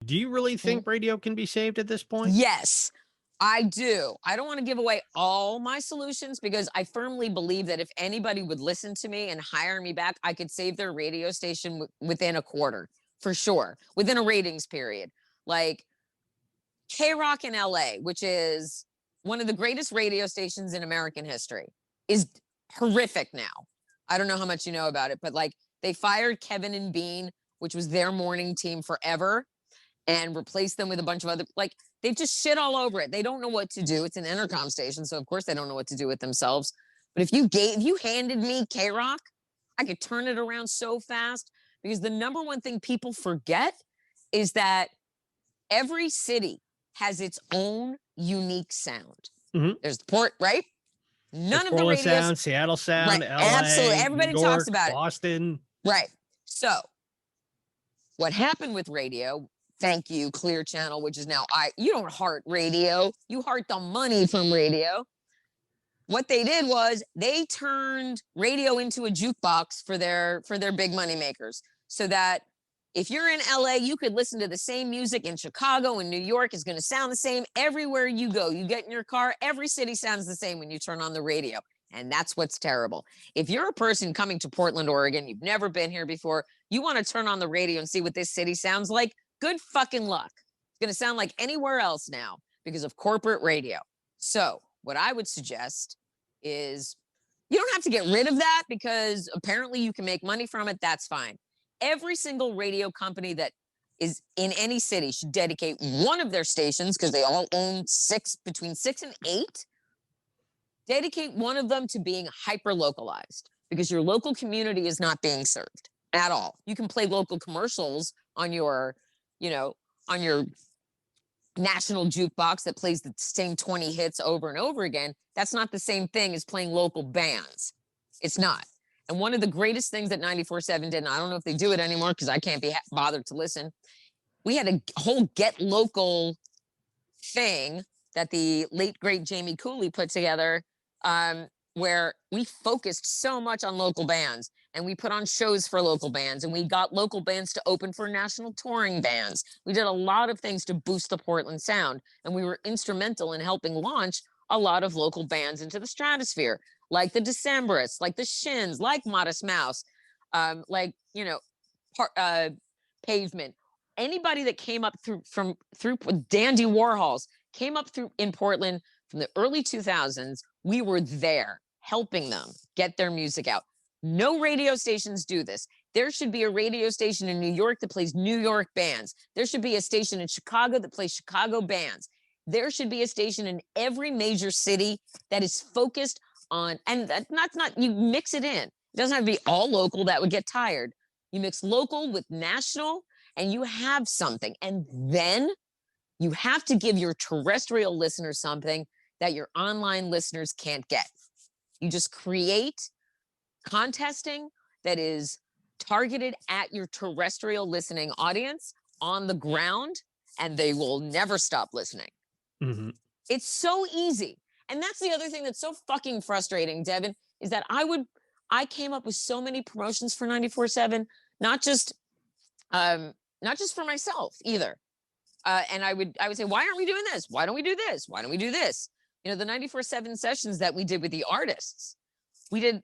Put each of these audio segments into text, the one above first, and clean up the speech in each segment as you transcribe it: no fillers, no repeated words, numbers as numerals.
Do you really think radio can be saved at this point? Yes, I do. I don't want to give away all my solutions because I firmly believe that if anybody would listen to me and hire me back, I could save their radio station within a quarter, for sure, within a ratings period. Like K-Rock in LA, which is one of the greatest radio stations in American history, is horrific now. I don't know how much you know about it, but like they fired Kevin and Bean, which was their morning team forever, and replaced them with a bunch of other, like, they've just shit all over it. They don't know what to do. It's an intercom station, so of course they don't know what to do with themselves. But if you handed me K-Rock, I could turn it around so fast, because the number one thing people forget is that every city has its own unique sound. Mhm. There's the port, right? None of the Portland radios. Sound, Seattle Sound, Right, LA, absolutely. New Everybody York, talks about it. Boston. Right. So what happened with radio, thank you, Clear Channel, which is now you don't heart radio, you heart the money from radio. What they did was they turned radio into a jukebox for their big money makers, so that if you're in LA, you could listen to the same music in Chicago and New York is going to sound the same everywhere you go. You get in your car, every city sounds the same when you turn on the radio. And that's what's terrible. If you're a person coming to Portland, Oregon, you've never been here before, you want to turn on the radio and see what this city sounds like, good fucking luck. It's going to sound like anywhere else now because of corporate radio. So what I would suggest is you don't have to get rid of that because apparently you can make money from it. That's fine. Every single radio company that is in any city should dedicate one of their stations, because they all own between 6 and 8. Dedicate one of them to being hyper localized, because your local community is not being served at all. You can play local commercials on your, on your national jukebox that plays the same 20 hits over and over again. That's not the same thing as playing local bands. It's not. And one of the greatest things that 94.7 did, and I don't know if they do it anymore because I can't be bothered to listen, we had a whole Get Local thing that the late, great Jamie Cooley put together, where we focused so much on local bands, and we put on shows for local bands, and we got local bands to open for national touring bands. We did a lot of things to boost the Portland sound, and we were instrumental in helping launch a lot of local bands into the stratosphere, like the Decemberists, like the Shins, like Modest Mouse, like, Pavement. Anybody that came up through Dandy Warhols came up through in Portland from the early 2000s. We were there helping them get their music out. No radio stations do this. There should be a radio station in New York that plays New York bands. There should be a station in Chicago that plays Chicago bands. There should be a station in every major city that is focused on, and that's not, you mix it in. It doesn't have to be all local. That would get tired. You mix local with national and you have something. And then you have to give your terrestrial listeners something that your online listeners can't get. You just create contesting that is targeted at your terrestrial listening audience on the ground, and they will never stop listening. Mm-hmm. It's so easy. And that's the other thing that's so fucking frustrating, Devin, is that I came up with so many promotions for 94.7, not just for myself either. And I would say, why aren't we doing this? Why don't we do this? Why don't we do this? The 94.7 sessions that we did with the artists, we did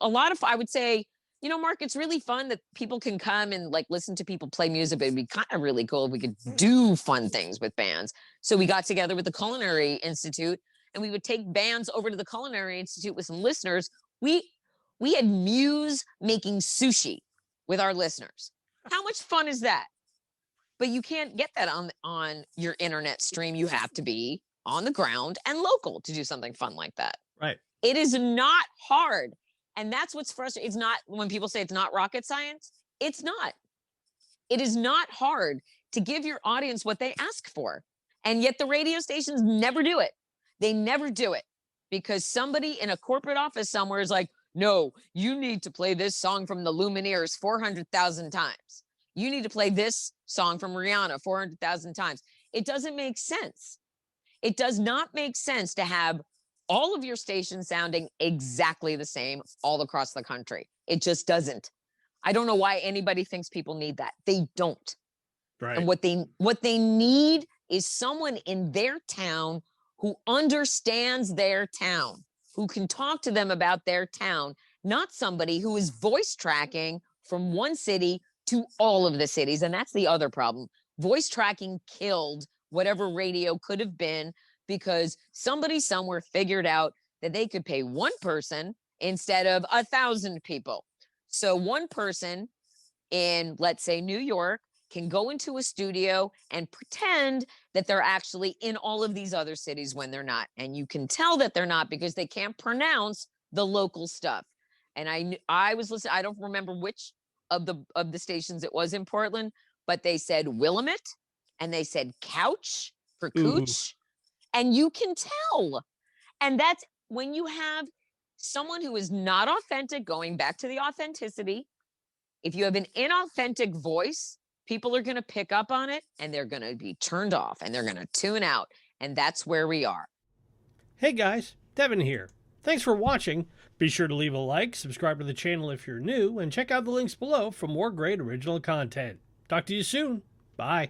a lot of, I would say, Mark, it's really fun that people can come and like listen to people play music, but it'd be kind of really cool if we could do fun things with bands. So we got together with the Culinary Institute, and we would take bands over to the Culinary Institute with some listeners. We had Muse making sushi with our listeners. How much fun is that? But you can't get that on your internet stream. You have to be on the ground and local to do something fun like that. Right. It is not hard. And that's what's frustrating. It's not, when people say it's not rocket science, it's not. It is not hard to give your audience what they ask for. And yet the radio stations never do it. They never do it because somebody in a corporate office somewhere is like, no, you need to play this song from the Lumineers 400,000 times. You need to play this song from Rihanna 400,000 times. It doesn't make sense. It does not make sense to have all of your stations sounding exactly the same all across the country. It just doesn't. I don't know why anybody thinks people need that. They don't. Right. And what they need is someone in their town who understands their town, who can talk to them about their town, not somebody who is voice tracking from one city to all of the cities. And that's the other problem. Voice tracking killed whatever radio could have been, because somebody somewhere figured out that they could pay one person instead of 1,000 people. So one person in, let's say, New York can go into a studio and pretend that they're actually in all of these other cities when they're not. And you can tell that they're not because they can't pronounce the local stuff. And I was listening, I don't remember which of the stations it was in Portland, but they said Willamette and they said couch for cooch. And you can tell. And that's when you have someone who is not authentic, going back to the authenticity. If you have an inauthentic voice, people are going to pick up on it and they're going to be turned off and they're going to tune out. And that's where we are. Hey guys, Devin here. Thanks for watching. Be sure to leave a like, subscribe to the channel if you're new, and check out the links below for more great original content. Talk to you soon. Bye.